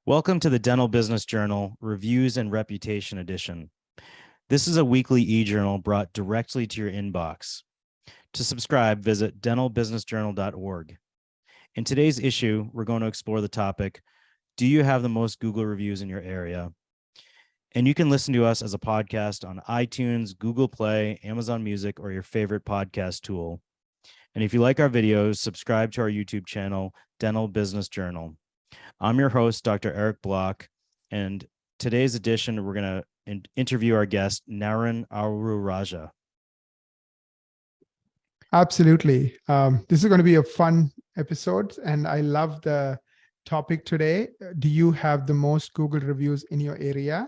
Welcome to the Dental Business Journal Reviews and Reputation Edition. This is a weekly e-journal brought directly to your inbox. To subscribe, visit dentalbusinessjournal.org. In today's issue, we're going to explore the topic, do you have the most Google reviews in your area? And you can listen to us as a podcast on iTunes, Google Play, Amazon Music, or your favorite podcast tool. And if you like our videos, subscribe to our YouTube channel, Dental Business Journal. I'm your host, Dr. Eric Block, and today's edition, we're going to interview our guest, Narun Arulraja. Absolutely. This is going to be a fun episode, and I love the topic today. Do you have the most Google reviews in your area?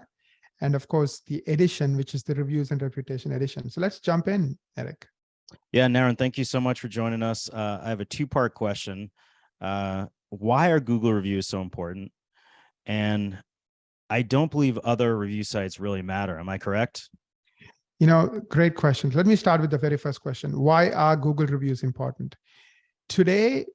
And of course, the edition, which is the reviews and reputation edition. So let's jump in, Eric. Yeah, Narun, thank you so much for joining us. I have a two-part question. Why are Google reviews so important? And I don't believe other review sites really matter. Am I correct? Great question. Let me start with the very first question. Why are Google reviews important? Today,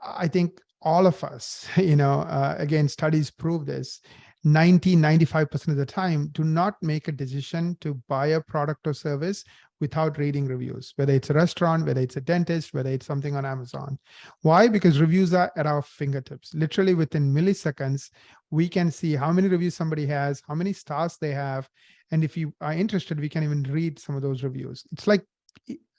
I think all of us, again, studies prove this, 95% of the time, do not make a decision to buy a product or service without reading reviews, whether it's a restaurant, whether it's a dentist, whether it's something on Amazon. Why? Because reviews are at our fingertips. Literally within milliseconds, we can see how many reviews somebody has, how many stars they have. And if you are interested, we can even read some of those reviews. It's like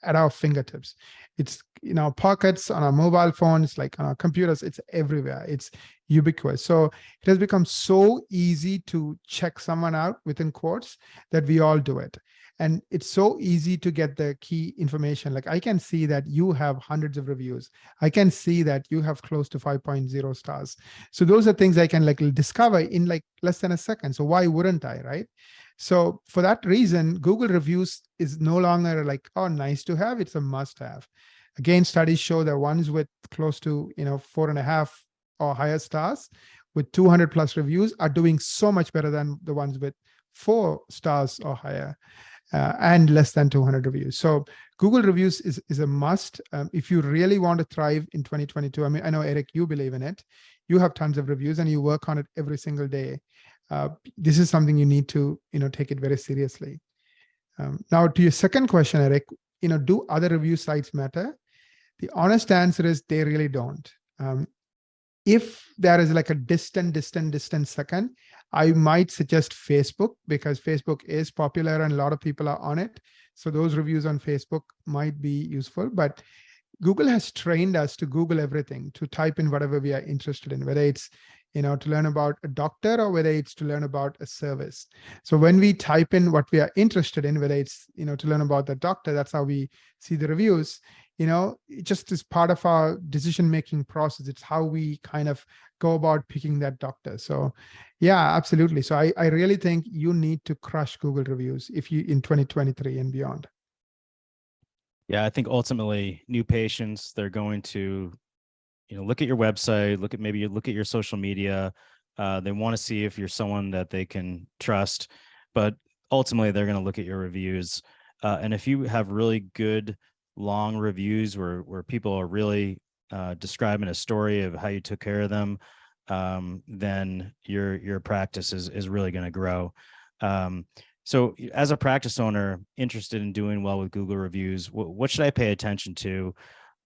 at our fingertips. It's in our pockets, on our mobile phones, like on our computers, it's everywhere. It's ubiquitous. So it has become so easy to check someone out within quotes that we all do it. And it's so easy to get the key information. Like I can see that you have hundreds of reviews. I can see that you have close to 5.0 stars. So those are things I can discover in less than a second. So why wouldn't I, right? So for that reason, Google reviews is no longer nice to have, it's a must have. Again, studies show that ones with close to 4.5 or higher stars with 200 plus reviews are doing so much better than the ones with 4 stars or higher and less than 200 reviews. So Google reviews is a must. If you really want to thrive in 2022, I know, Eric, you believe in it. You have tons of reviews and you work on it every single day. This is something you need to take it very seriously. Now to your second question, Eric, do other review sites matter? The honest answer is they really don't. If there is a distant second, I might suggest Facebook, because Facebook is popular and a lot of people are on it. So those reviews on Facebook might be useful, but Google has trained us to Google everything, to type in whatever we are interested in, whether it's to learn about a doctor or whether it's to learn about a service. So when we type in what we are interested in, whether it's to learn about the doctor, that's how we see the reviews. It just is part of our decision-making process. It's how we kind of go about picking that doctor. So yeah, absolutely. So I really think you need to crush Google reviews if you in 2023 and beyond. Yeah, I think ultimately new patients, they're going to look at your website, look at your social media. They want to see if you're someone that they can trust, but ultimately they're going to look at your reviews. And if you have really good long reviews where people are really describing a story of how you took care of them, then your practice is really going to grow. So as a practice owner interested in doing well with Google reviews, what should I pay attention to?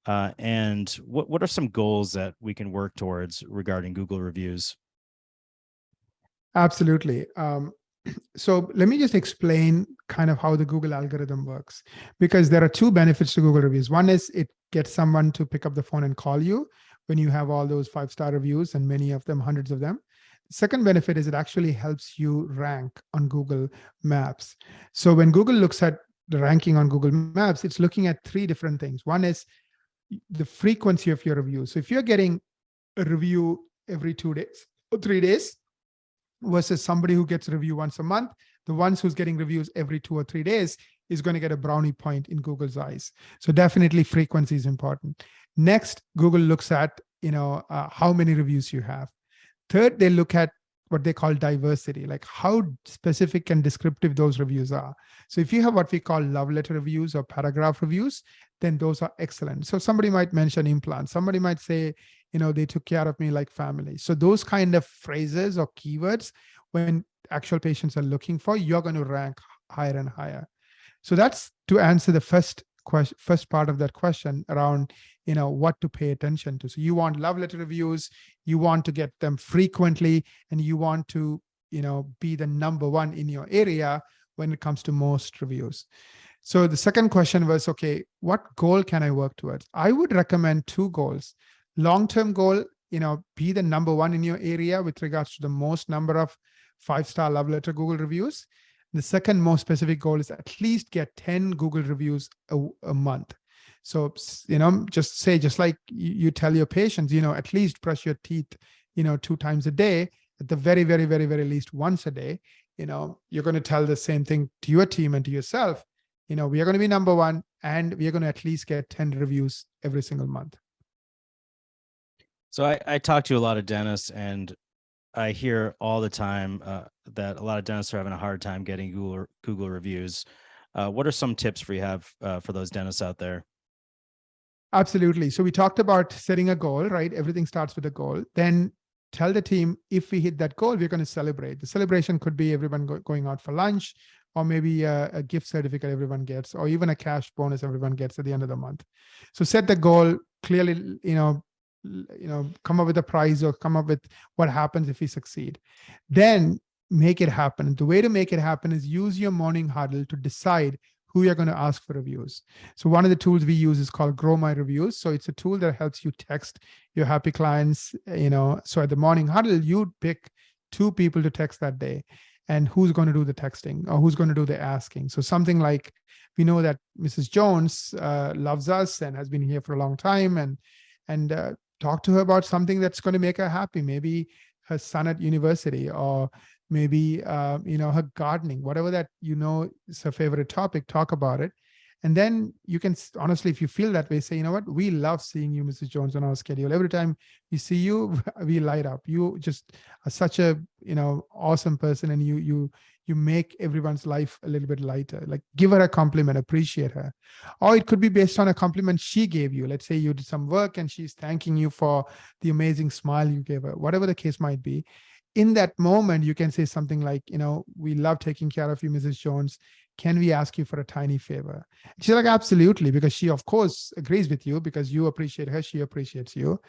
And what are some goals that we can work towards regarding Google reviews? Absolutely. So let me just explain kind of how the Google algorithm works, because there are 2 benefits to Google reviews. One is it gets someone to pick up the phone and call you when you have all those 5-star reviews, and many of them, hundreds of them. The second benefit is it actually helps you rank on Google Maps. So when Google looks at the ranking on Google Maps, it's looking at 3 different things. One is the frequency of your reviews. So if you're getting a review every 2 days or 3 days versus somebody who gets a review once a month, the ones who's getting reviews every 2 or 3 days is going to get a brownie point in Google's eyes. So definitely frequency is important. Next, Google looks at how many reviews you have. Third, they look at what they call diversity, like how specific and descriptive those reviews are. So if you have what we call love letter reviews or paragraph reviews, then those are excellent. So somebody might mention implants. Somebody might say, they took care of me like family. So those kind of phrases or keywords, when actual patients are looking for, you're going to rank higher and higher. So that's to answer the first part of that question around, what to pay attention to. So you want love letter reviews, you want to get them frequently, and you want to, be the number one in your area when it comes to most reviews. So the second question was, okay, what goal can I work towards? I would recommend 2 goals. Long-term goal, be the number one in your area with regards to the most number of 5-star love letter Google reviews. The second most specific goal is at least get 10 Google reviews a month. So, just like you tell your patients, at least brush your teeth, 2 times a day, at the very, very, very, very least once a day. You're going to tell the same thing to your team and to yourself. We are going to be number one, and we are going to at least get 10 reviews every single month. So I talk to a lot of dentists, and I hear all the time that a lot of dentists are having a hard time getting Google reviews. What are some tips you have for those dentists out there? Absolutely. So we talked about setting a goal, right? Everything starts with a goal. Then tell the team, if we hit that goal, we're going to celebrate. The celebration could be everyone going out for lunch, or maybe a gift certificate everyone gets, or even a cash bonus everyone gets at the end of the month. So set the goal clearly, come up with a prize, or come up with what happens if we succeed. Then make it happen. The way to make it happen is use your morning huddle to decide who you're going to ask for reviews. So one of the tools we use is called Grow My Reviews. So it's a tool that helps you text your happy clients, so at the morning huddle, you pick 2 people to text that day, and who's going to do the texting, or who's going to do the asking. So something like, we know that Mrs. Jones loves us and has been here for a long time, and talk to her about something that's going to make her happy. Maybe her son at university, or maybe her gardening, whatever that is her favorite topic. Talk about it. And then you can honestly, if you feel that way, say, you know what, we love seeing you, Mrs. Jones, on our schedule. Every time we see you, we light up. You just are such a awesome person, and you make everyone's life a little bit lighter. Like, give her a compliment, appreciate her. Or it could be based on a compliment she gave you. Let's say you did some work and she's thanking you for the amazing smile you gave her, whatever the case might be. In that moment, you can say something like, we love taking care of you, Mrs. Jones. Can we ask you for a tiny favor? She's like, absolutely, because she, of course, agrees with you, because you appreciate her, she appreciates you.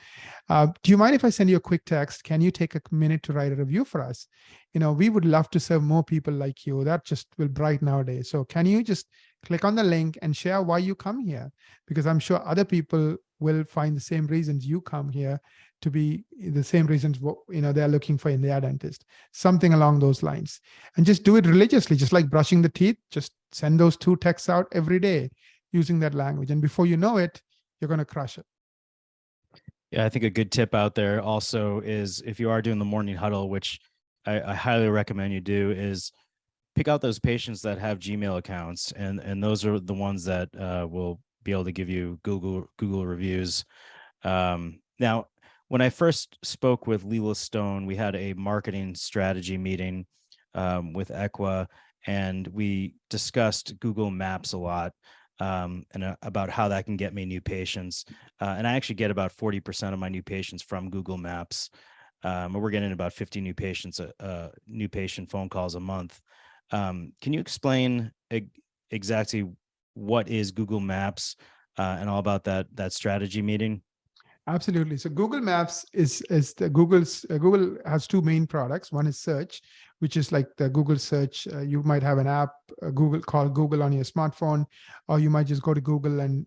Do you mind if I send you a quick text? Can you take a minute to write a review for us? We would love to serve more people like you. That just will brighten our day. So can you just click on the link and share why you come here? Because I'm sure other people will find the same reasons you come here to be the same reasons they're looking for in their dentist. Something along those lines. And just do it religiously, just like brushing the teeth. Just send those 2 texts out every day using that language. And before you know it, you're going to crush it. Yeah, I think a good tip out there also is, if you are doing the morning huddle, which I highly recommend you do, is pick out those patients that have Gmail accounts, and those are the ones that will be able to give you Google reviews. Now, when I first spoke with Leela Stone, we had a marketing strategy meeting with Equa, and we discussed Google Maps a lot, and about how that can get me new patients. And I actually get about 40% of my new patients from Google Maps. We're getting about 50 new patient phone calls a month. Can you explain exactly what is Google Maps and all about that strategy meeting? Absolutely. So Google Maps is the Google has 2 main products. One is search, which is like the Google search. You might have an app, called Google on your smartphone, or you might just go to Google and,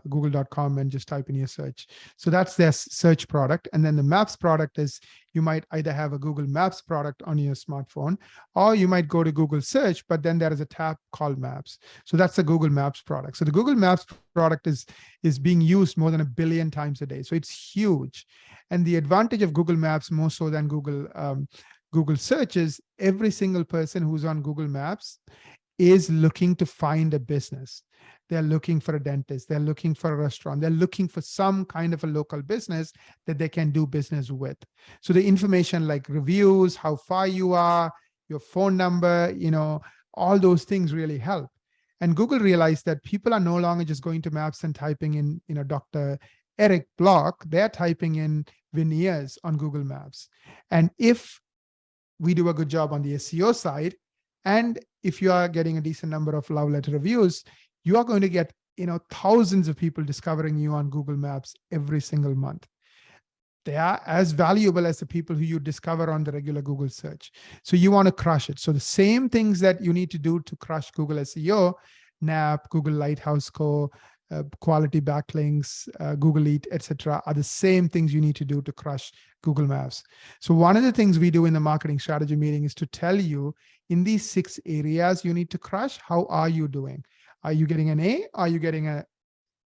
google.com and just type in your search. So that's their search product. And then the Maps product is, you might either have a Google Maps product on your smartphone, or you might go to Google search, but then there is a tab called Maps. So that's the Google Maps product. So the Google Maps product is being used more than 1 billion times a day. So it's huge. And the advantage of Google Maps, more so than Google search, is every single person who's on Google Maps is looking to find a business. They're looking for a dentist. They're looking for a restaurant. They're looking for some kind of a local business that they can do business with. So the information like reviews, how far you are, your phone number, all those things really help. And Google realized that people are no longer just going to Maps and typing in, Dr. Eric Block. They're typing in veneers on Google Maps. And if we do a good job on the SEO side, and if you are getting a decent number of love letter reviews, you are going to get thousands of people discovering you on Google Maps every single month. They are as valuable as the people who you discover on the regular Google search. So you want to crush it. So the same things that you need to do to crush Google SEO, NAP, Google Lighthouse Score, quality backlinks, Google Eat, etc., are the same things you need to do to crush Google Maps. So one of the things we do in the marketing strategy meeting is to tell you in these 6 areas you need to crush, how are you doing? Are you getting an A? Are you getting a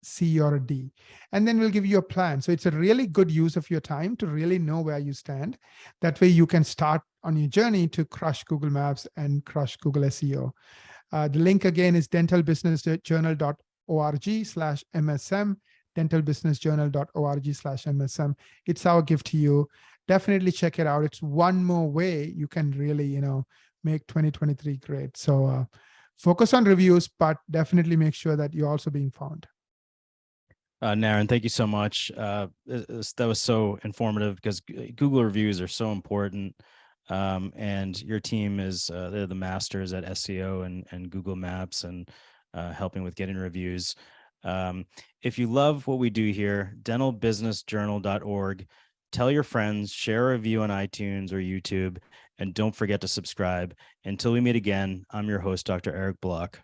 C or a D? And then we'll give you a plan. So it's a really good use of your time to really know where you stand. That way you can start on your journey to crush Google Maps and crush Google SEO. The link again is dentalbusinessjournal.org/MSM, dentalbusinessjournal.org/MSM. It's our gift to you. Definitely check it out. It's one more way you can really, make 2023 great. So focus on reviews, but definitely make sure that you're also being found. Naren, thank you so much. That was so informative because Google reviews are so important. And your team is, they're the masters at SEO and Google Maps and helping with getting reviews. If you love what we do here, dentalbusinessjournal.org, tell your friends, share a review on iTunes or YouTube, and don't forget to subscribe. Until we meet again, I'm your host, Dr. Eric Block.